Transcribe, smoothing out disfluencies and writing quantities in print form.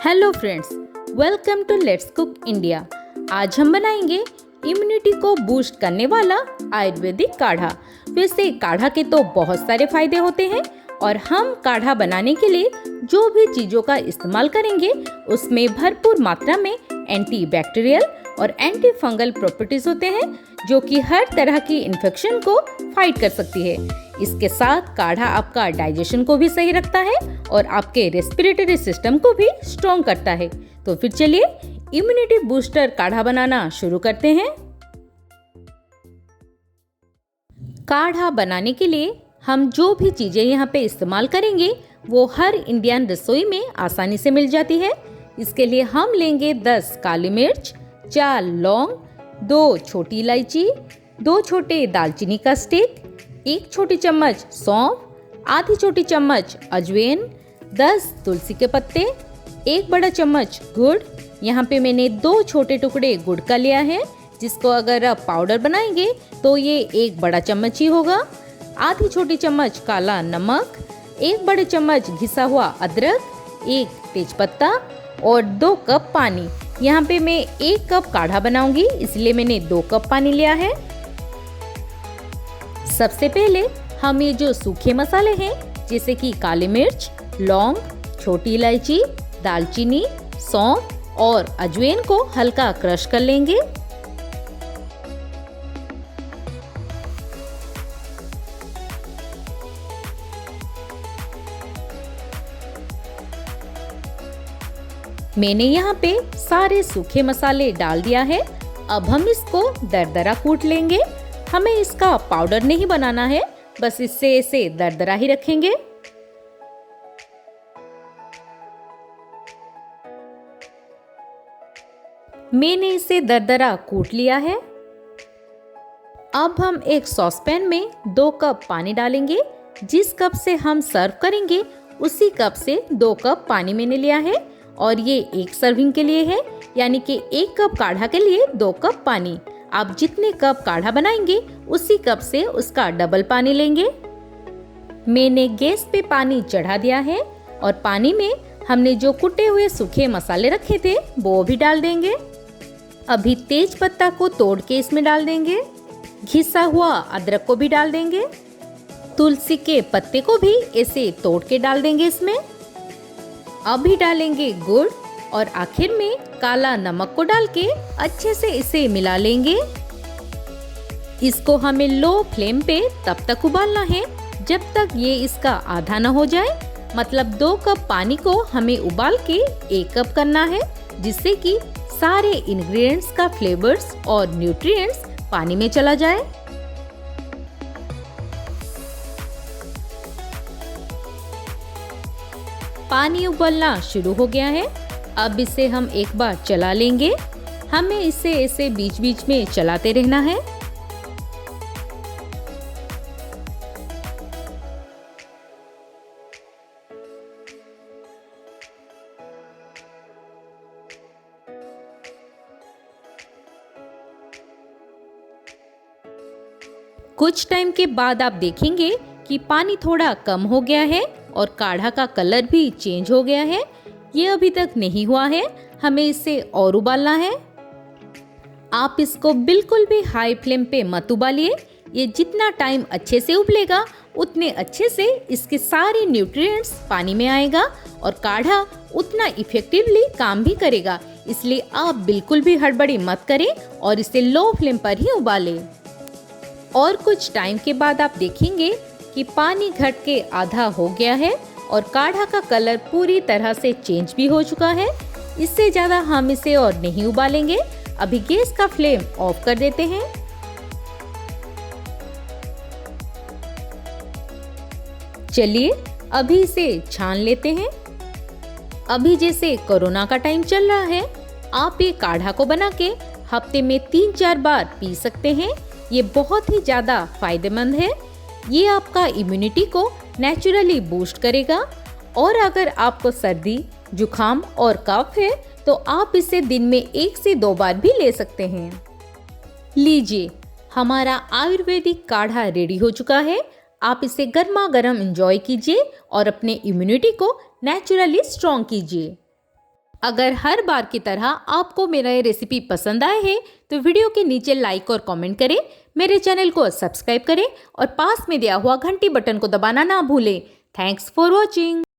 Hello friends, welcome to let's cook India. आज हम बनाएंगे इम्यूनिटी को बूस्ट करने वाला आयुर्वेदिक काढ़ा। वैसे काढ़ा के तो बहुत सारे फायदे होते हैं और हम काढ़ा बनाने के लिए जो भी चीज़ों का इस्तेमाल करेंगे उसमें भरपूर मात्रा में एंटीबैक्टीरियल और एंटी फंगल प्रॉपर्टीज होते हैं जो कि हर तरह की इन्फेक्शन को फाइट कर सकती है। इसके साथ काढ़ा आपका डाइजेशन को भी सही रखता है और आपके रेस्पिरेटरी सिस्टम को भी स्ट्रॉन्ग करता है। तो फिर चलिए इम्यूनिटी बूस्टर काढ़ा बनाना शुरू करते हैं। काढ़ा बनाने के लिए हम जो भी चीजें यहाँ पे इस्तेमाल करेंगे वो हर इंडियन रसोई में आसानी से मिल जाती है। इसके लिए हम लेंगे 10 काली मिर्च, 4 लौंग, 2 छोटी इलायची, 2 छोटे दालचीनी का स्टिक, 1 छोटी चम्मच सौंफ, आधी छोटी चम्मच अजवाइन, 10 तुलसी के पत्ते, 1 बड़ा चम्मच गुड़। यहाँ पे मैंने 2 छोटे टुकड़े गुड़ का लिया है, जिसको अगर आप पाउडर बनाएंगे तो ये 1 बड़ा चम्मच ही होगा। आधी छोटी चम्मच काला नमक, 1 बड़े चम्मच घिसा हुआ अदरक, 1 तेजपत्ता और 2 कप पानी। यहाँ पे मैं 1 कप काढ़ा बनाऊंगी, इसलिए मैंने 2 कप पानी लिया है। सबसे पहले हम ये जो सूखे मसाले हैं जैसे कि काली मिर्च, लौंग, छोटी इलायची, दालचीनी, सौंफ और अजवाइन को हल्का क्रश कर लेंगे। मैंने यहाँ पे सारे सूखे मसाले डाल दिया है। अब हम इसको दरदरा कूट लेंगे। हमें इसका पाउडर नहीं बनाना है, बस इससे इसे दरदरा ही रखेंगे। मैंने इसे दरदरा कूट लिया है। अब हम एक सॉसपैन में 2 कप पानी डालेंगे। जिस कप से हम सर्व करेंगे उसी कप से 2 कप पानी मैंने लिया है और ये 1 सर्विंग के लिए है, यानी कि 1 कप काढ़ा के लिए 2 कप पानी। आप जितने कप काढ़ा बनाएंगे उसी कप से उसका डबल पानी लेंगे। मैंने गैस पे पानी चढ़ा दिया है और पानी में हमने जो कुटे हुए सूखे मसाले रखे थे वो भी डाल देंगे। अभी तेज पत्ता को तोड़ के इसमें डाल देंगे। घिसा हुआ अदरक को भी डाल देंगे। तुलसी के पत्ते को भी ऐसे तोड़ के डाल देंगे इसमें। अभी डालेंगे गुड़ और आखिर में काला नमक को डाल के अच्छे से इसे मिला लेंगे। इसको हमें लो फ्लेम पे तब तक उबालना है जब तक ये इसका आधा न हो जाए। मतलब 2 कप पानी को हमें उबाल के 1 कप करना है, जिससे कि सारे इंग्रेडिएंट्स का फ्लेवर्स और न्यूट्रिएंट्स पानी में चला जाए। पानी उबलना शुरू हो गया है। अब इसे हम एक बार चला लेंगे। हमें इसे ऐसे बीच बीच में चलाते रहना है। कुछ टाइम के बाद आप देखेंगे कि पानी थोड़ा कम हो गया है और काढ़ा का कलर भी चेंज हो गया है। ये अभी तक नहीं हुआ है, हमें इसे और उबालना है। आप इसको बिल्कुल भी हाई फ्लेम पे मत उबालिए। ये जितना टाइम अच्छे से उबलेगा उतने अच्छे से इसके सारे न्यूट्रिएंट्स पानी में आएगा और काढ़ा उतना इफेक्टिवली काम भी करेगा। इसलिए आप बिल्कुल भी हड़बड़ी मत करें और इसे लो फ्लेम पर ही उबालें। और कुछ टाइम के बाद आप देखेंगे कि पानी घट के आधा हो गया है और काढ़ा का कलर पूरी तरह से चेंज भी हो चुका है। इससे ज्यादा हम इसे और नहीं उबालेंगे। अभी गैस का फ्लेम ऑफ कर देते हैं। चलिए अभी इसे छान लेते हैं। अभी जैसे कोरोना का टाइम चल रहा है, आप ये काढ़ा को बना के हफ्ते में 3-4 बार पी सकते हैं। ये बहुत ही ज्यादा फायदेमंद है। ये आपका इम्यूनिटी को नेचुरली बूस्ट करेगा। और अगर आपको सर्दी, जुखाम और कफ है तो आप इसे दिन में 1 से 2 बार भी ले सकते हैं। लीजिए, हमारा आयुर्वेदिक काढ़ा रेडी हो चुका है। आप इसे गर्मा गर्म एंजॉय कीजिए और अपने इम्यूनिटी को नेचुरली स्ट्रॉन्ग कीजिए। अगर हर बार की तरह आपको मेरा ये रेसिपी पसंद आए है तो वीडियो के नीचे लाइक और कमेंट करें, मेरे चैनल को सब्सक्राइब करें और पास में दिया हुआ घंटी बटन को दबाना ना भूलें। Thanks for watching.